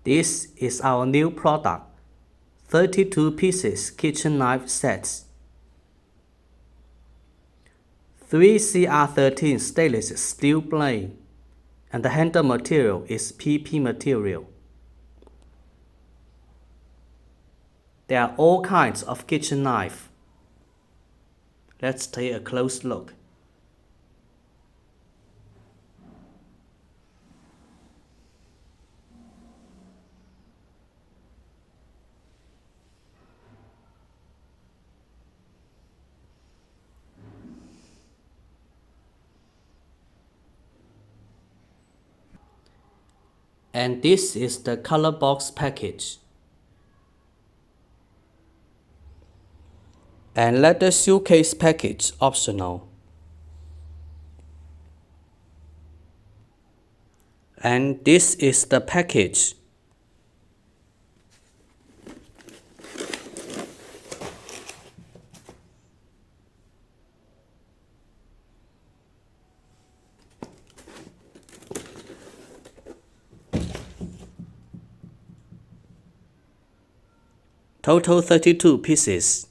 This is our new product, 32 pieces kitchen knife sets. 3 CR13 stainless steel blade, and the handle material is PP material. There are all kinds of kitchen knife. Let's take a close look. And this is the color box package. And leather suitcase package optional. And this is the package. Total 32 pieces.